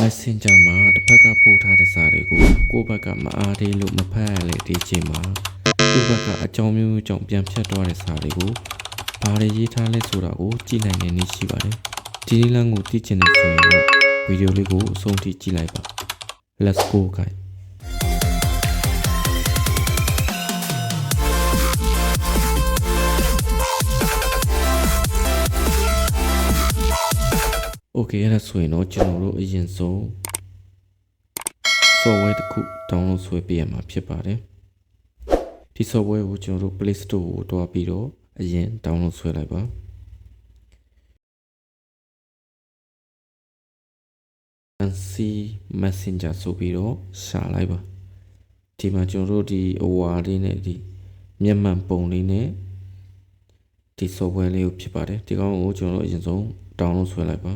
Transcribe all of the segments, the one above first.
Messenger မှာတစ်ဖက်ကပို့ထားတဲ့စာတွေကိုကိုယ့်ဘက်ကမအားသေးလို့မဖတ်ရလေဒီချိန်မှာသူ့ဘက်ကအကြောင်းမျိုးကြောင့်ပြန်ဖြတ်သွားတဲ့စာတွေကိုဘာတွေရေးထားလဲဆိုတာကိုကြည့်နိုင်တဲ့နည်းရှိပါတယ်ဒီနည်းလမ်းကိုသိချင်တယ်ဆိုရင်တော့ဗီဒီယိုလေးကိုအဆုံးထိကြည့်လိုက်ပါ Let's go guys Okay အဲ့ဒါဆိုရင်တော့ကျွန်တော်တို့အရင်ဆုံး software တစ်ခု download ဆွဲပေးရမှာဖြစ်ပါတယ်ဒီ software ကိုကျွန်တော်တို့ Play Store ကိုတွားပြီးတော့အရင် download ဆွဲလိုက်ပါ MC Messenger ဆိုပြီးတော့ရှာလိုက်ပါဒီမှာကျွန်တော်တို့ဒီအဝါလေးနဲ့ဒီမျက်မှန်ပုံလေးနဲ့ဒီ software လေးကိုဖြစ်ပါတယ်ဒီကောင်ကိုကျွန်တော်တို့အရင်ဆုံး download ဆွဲလိုက်ပါ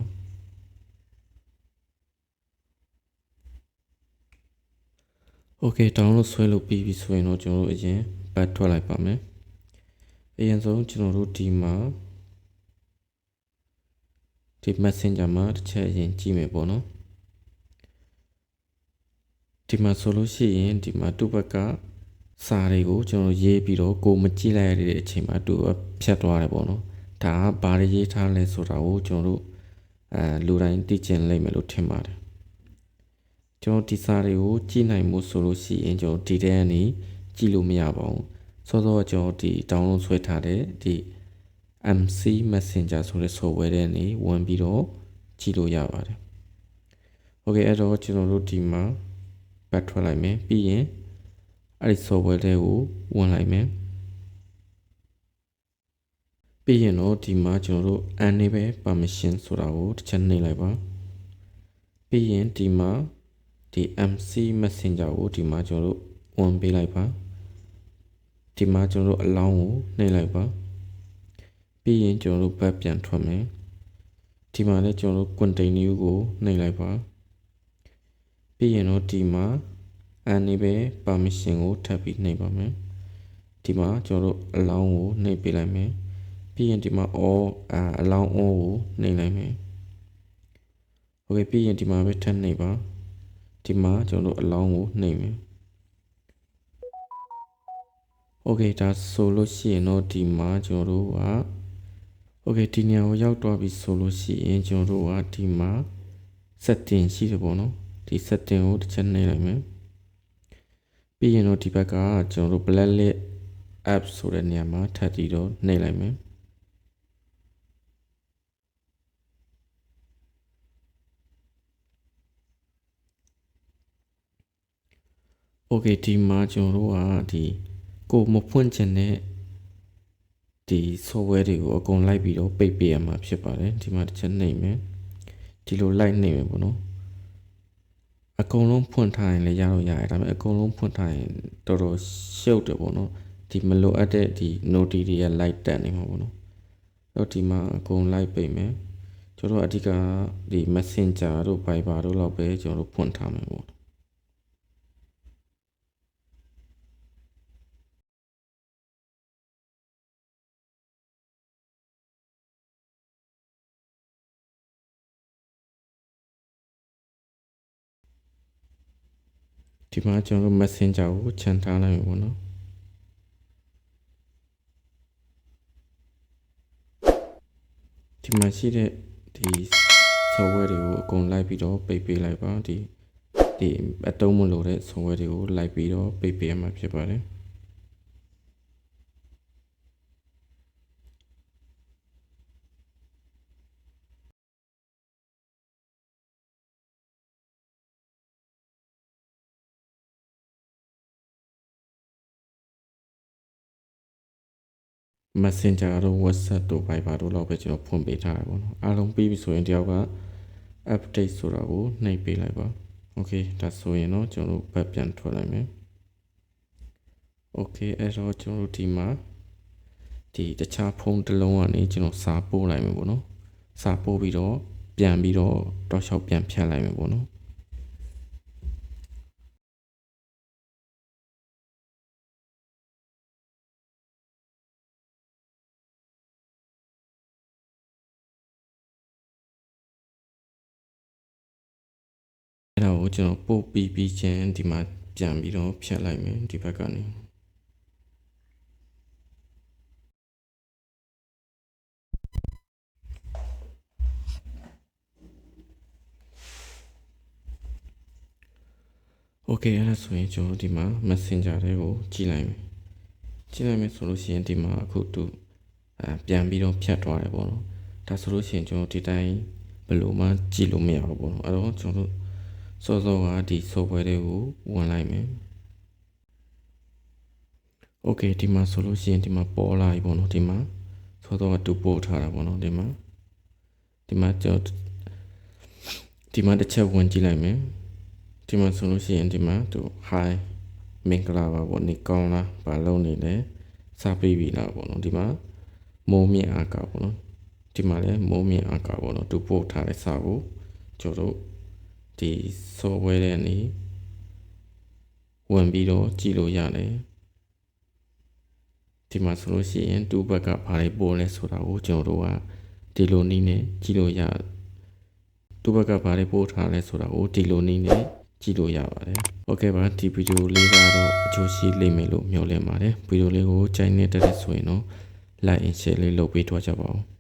Okay download ဆွဲလို့ပြီးပြီဆိုရင်တော့ကျွန်တော်တို့အရင် back ထွက်လိုက်ပါမယ်အရင်ဆုံးကျွန်တော်တို့ဒီမှာဒီ Messenger မှာတစ်ချက်အရင်ကြည့်မယ်ပေါ့နော်ဒီမှာဆိုလို့ရှိရင်ဒီမှာသူ့ဘက်ကစာတွေကိုကျွန်တော်ရေးပြီးတော့ကိုမကြည့်လိုက်ရတဲ့အချိန်မှာသူဖြတ်သွားတယ်ပေါ့နော်ဒါကဘာတွေရေးထားလဲဆိုတာကိုကျွန်တော်တို့လူတိုင်းသိချင်လိမ့်မယ်လို့ထင်ပါတယ်ကျွန်တော်ဒီစာတွေကိုကြည့်နိုင်မှုဆိုလို့ရှိရင်ကျွန်တော်ဒီထဲကနေကြည့်လို့မရပါဘူးစောစောကျွန်တော်ဒီ download ဆွဲထားတဲ့ဒီ MC Messenger ဆိုတဲ့ software ထဲကနေဝင်ပြီးတော့ကြည့်လို့ရပါတယ် Okay အဲ့တော့ကျွန်တော်တို့ဒီမှာ back ထွက်လိုက်မယ်ပြီးရင်အဲ့ဒီ software တွေကိုဝင်လိုက်မယ်ပြီးရင်တော့ဒီမှာကျွန်တော်တို့ enable permission ဆိုတာကိုတစ်ချက်နှိပ်လိုက်ပါပြီးရင်ဒီမှာဒီ MC Messenger ကိုဒီမှာကျွန်တော်တို့ဝင်ပေးလိုက်ပါဒီမှာကျွန်တော်တို့ allow ကိုနှိပ်လိုက်ပါပြီးရင်ကျွန်တော်တို့ back ပြန်ထွက်မယ်ဒီမှာလည်းကျွန်တော်တို့ continue ကိုနှိပ်လိုက်ပါပြီးရင်တော့ဒီမှာ enable permission ကိုထပ်ပြီးနှိပ်ပါမယ်ဒီမှာကျွန်တော်တို့ allow ကိုနှိပ်ပေးလိုက်မယ်ပြီးရင်ဒီမှာ all allow all ကိုနှိပ်လိုက်မယ် Okay ပြီးရင်ဒီမှာပဲထပ်နှိပ်ပါဒီမှာကျွန်တော်တို့ allow ကိုနှိပ်မယ် Okay ဒါဆိုလို့ရှိရင်တော့ဒီမှာကျွန်တော်တို့က Okay ဒီနေရာကိုရောက်သွားပြီဆိုလို့ရှိရင်ကျွန်တော်တို့ကဒီမှာ setting ရှိတယ်ပေါ့နော်ဒီ setting ကိုတစ်ချက်နှိပ်လိုက်မယ်ပြီးရင်တော့ဒီဘက်ကကျွန်တော်တို့ blacklist app ဆိုတဲ့နေရာမှာထပ်ပြီးတော့နှိပ်လိုက်မယ်Okay ဒီမှာကျွန်တော်တို့ကဒီကိုမဖွင့်ချင်တဲ့ဒီ software တွေကိုအကုန်လိုက်ပြီးတော့ပိတ်ပေးရမှာဖြစ်ပါတယ်ဒီမှာတစ်ချက်နှိပ်မယ်ဒီလိုလိုက်နှိပ်မယ်ပေါ့နော်အကုန်လုံးဖွင့်ထားရင်လည်းရတော့ရတယ်ဒါပေမဲ့အကုန်လုံးဖွင့်ထားရင်တော်တော်ရှုပ်တယ်ပေါ့နော်ဒီမလိုအပ်တဲ့ဒီ noti တွေကလိုက်တက်နေမှာပေါ့နော်တော့ဒီမှာအကုန်လိုက်ပိတ်မယ်ကျွန်တော်တို့အဓိကဒီ Messenger တို့ Viber တို့လောက်ပဲကျွန်တော်တို့ဖွင့်ထားမယ်ပေါ့ဒီမှာကျွန်တော်တို့ Messenger ကိုချန်ထားလိုက်မယ်ပေါ့နော်ဒီမှာရှိတဲ့ဒီ software တွေကိုအကုန်လိုက်ပြီးတော့ပိတ်ပေးလိုက်ပါဒီအတုံးမလို့တဲ့ software တွေကိုလိုက်ပြီးတော့ပိတ်ပေးရမှာဖြစ်ပါတယ်Messenger တို့ WhatsApp တို့ Viber တို့လောက်ပဲကျွန်တော်ဖွင့်ပေးထားတယ်ပေါ့နော်အားလုံးပြီးပြီဆိုရင်တယောက်က update ဆိုတာကိုနှိပ်ပေးလိုက်ပါ Okay ဒါဆိုရင်တော့ကျွန်တော်တို့ဘက်ပြန်ထွက်လိုက်မယ် Okay အဲ့တော့ကျွန်တော်တို့ဒီမှာဒီတခြားဖုန်းတစ်လုံးကနေကျွန်တော်စာပို့လိုက်မယ်ပေါ့နော်စာပို့ပြီးတော့ပြန်ပြီးတော့တောက်လျှောက်ပြန်ဖြတ်လိုက်မယ်ပေါ့နော် ကိုကျွန်တော်ပို့ပြီးချင်းဒီမှာပြန်ပြီးတော့ဖြတ်လိုက်မယ်ဒီဘက်ကနေโอเคအဲ့ဒါဆိုရင်ကျွန်တော်ဒီမှာ Messenger တွေကိုကြည့်လိုက်မယ်ဆိုလို့ရှိရင်ဒီမှာအခုသူပြန်ပြီးတော့ဖြတ်သွားတယ်ပေါ့နော်ဒါဆိုလို့ရှိရင်ကျွန်တော်ဒီတိုင်းဘယ်လိုမှကြည့်လို့မရဘူးပေါ့နော်အဲ့တော့ကျွန်တော်စောစောကဒီ software တွေကိုဝင်လိုက်မယ်โอเคဒီမှာဆိုလို့ရှိရင်ဒီမှာပေါ်လာပြီပေါ့နော်ဒီမှာစောစောကတူပို့ထားတာပေါ့နော်ဒီမှာကျွန်တော်ဒီမှာတစ်ချက်ဝင်ကြည့်လိုက်မယ်ဒီမှာဆိုလို့ရှိရင်ဒီမှာသူ hi မင်္ဂလာပါပေါ့နေကောင်းလားဘာလုပ်နေလဲစာပေးပြီလားပေါ့နော်ဒီမှာမိုးမြင့်အားကပေါ့နော်ဒီမှာလည်းမိုးမြင့်အားကပေါ့နော်သူပို့ထားတဲ့စာကိုကျွန်တော်တို့ဒီ software ထဲနေဝင်ပြီးတော့ကြည့်လို့ရတယ်ဒီမှာဆိုလို့ရှိရင်သူ့ဘက်ကဘာတွေပို့လဲဆိုတာကိုကျွန်တော်တို့ကဒီလိုနည်းနဲ့ကြည့်လို့ရသူ့ဘက်ကဘာတွေပို့ထားလဲဆိုတာကိုဒီလိုနည်းနဲ့ကြည့်လို့ရပါတယ်โอเคပါဒီဗီဒီယိုလေးကတော့အကျိုးရှိလိမ့်မယ်လို့မျှော်လင့်ပါတယ်ဗီဒီယိုလေးကိုကြိုက်နေတဲ့ဆိုရင်တော့ like and share လေးလုပ်ပေးတော့ကြပါဦး